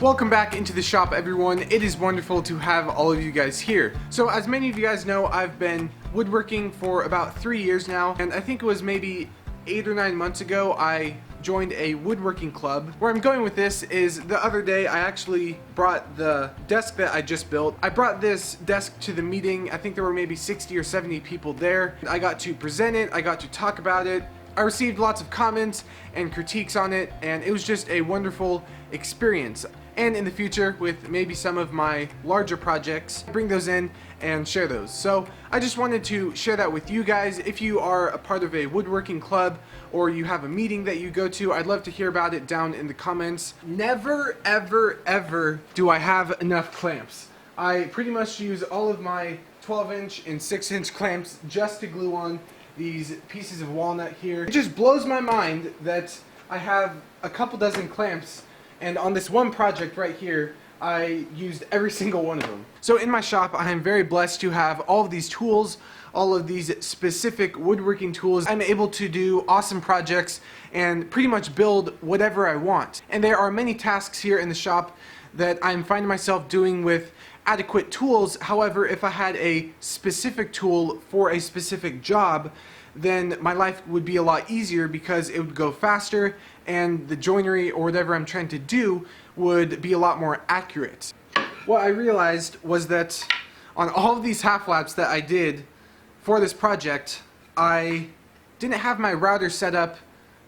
Welcome back into the shop, everyone. It is wonderful to have all of you guys here. So as many of you guys know, I've been woodworking for about 3 years now, and I think it was maybe 8 or 9 months ago I joined a woodworking club. Where I'm going with this is the other day I actually brought the desk that I just built. I brought this desk to the meeting. I think there were maybe 60 or 70 people there. I got to present it, I got to talk about it. I received lots of comments and critiques on it, and it was just a wonderful experience. And in the future, with maybe some of my larger projects, bring those in and share those. So I just wanted to share that with you guys. If you are a part of a woodworking club or you have a meeting that you go to, I'd love to hear about it down in the comments. Never, ever, ever do I have enough clamps. I pretty much use all of my 12-inch and 6-inch clamps just to glue on these pieces of walnut here. It just blows my mind that I have a couple dozen clamps, and on this one project right here, I used every single one of them. So in my shop, I am very blessed to have all of these tools, all of these specific woodworking tools. I'm able to do awesome projects and pretty much build whatever I want. And there are many tasks here in the shop that I'm finding myself doing with adequate tools. However, if I had a specific tool for a specific job, then my life would be a lot easier because it would go faster and the joinery or whatever I'm trying to do would be a lot more accurate. What I realized was that on all of these half laps that I did for this project, I didn't have my router set up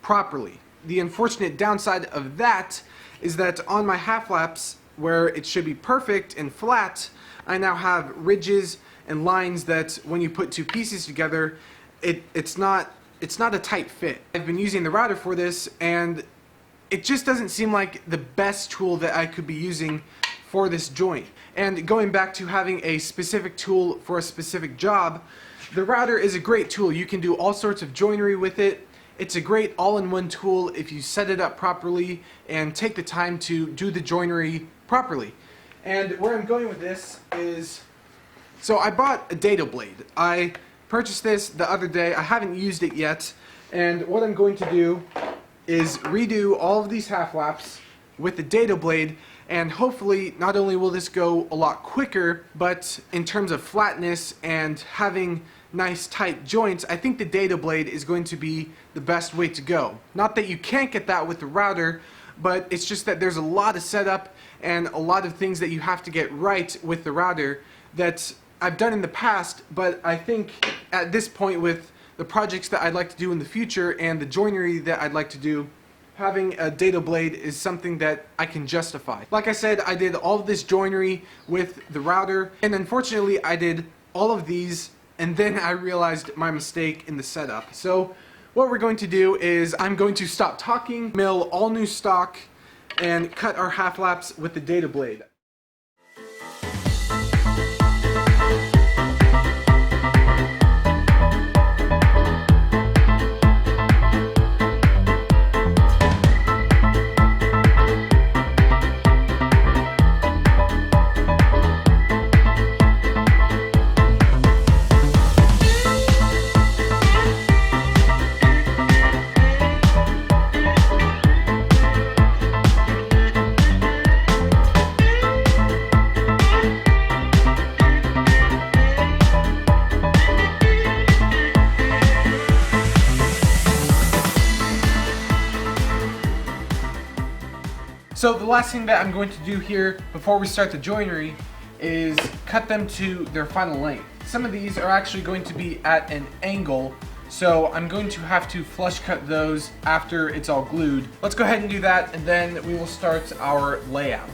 properly. The unfortunate downside of that is that on my half laps, where it should be perfect and flat, I now have ridges and lines that when you put two pieces together, it's not a tight fit. I've been using the router for this, and it just doesn't seem like the best tool that I could be using for this joint. And going back to having a specific tool for a specific job, the router is a great tool. You can do all sorts of joinery with it. It's a great all-in-one tool if you set it up properly and take the time to do the joinery properly. And where I'm going with this is, so I bought a dado blade. I purchased this the other day. I haven't used it yet, and what I'm going to do is redo all of these half laps with the dado blade, and hopefully not only will this go a lot quicker, but in terms of flatness and having nice tight joints, I think the dado blade is going to be the best way to go. Not that you can't get that with the router, but it's just that there's a lot of setup and a lot of things that you have to get right with the router that I've done in the past, but I think at this point with the projects that I'd like to do in the future and the joinery that I'd like to do, having a dado blade is something that I can justify. Like I said, I did all of this joinery with the router, and unfortunately I did all of these and then I realized my mistake in the setup. So what we're going to do is I'm going to stop talking, mill all new stock, and cut our half laps with the dado blade. So the last thing that I'm going to do here before we start the joinery is cut them to their final length. Some of these are actually going to be at an angle, so I'm going to have to flush cut those after it's all glued. Let's go ahead and do that, and then we will start our layout.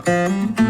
Thank you.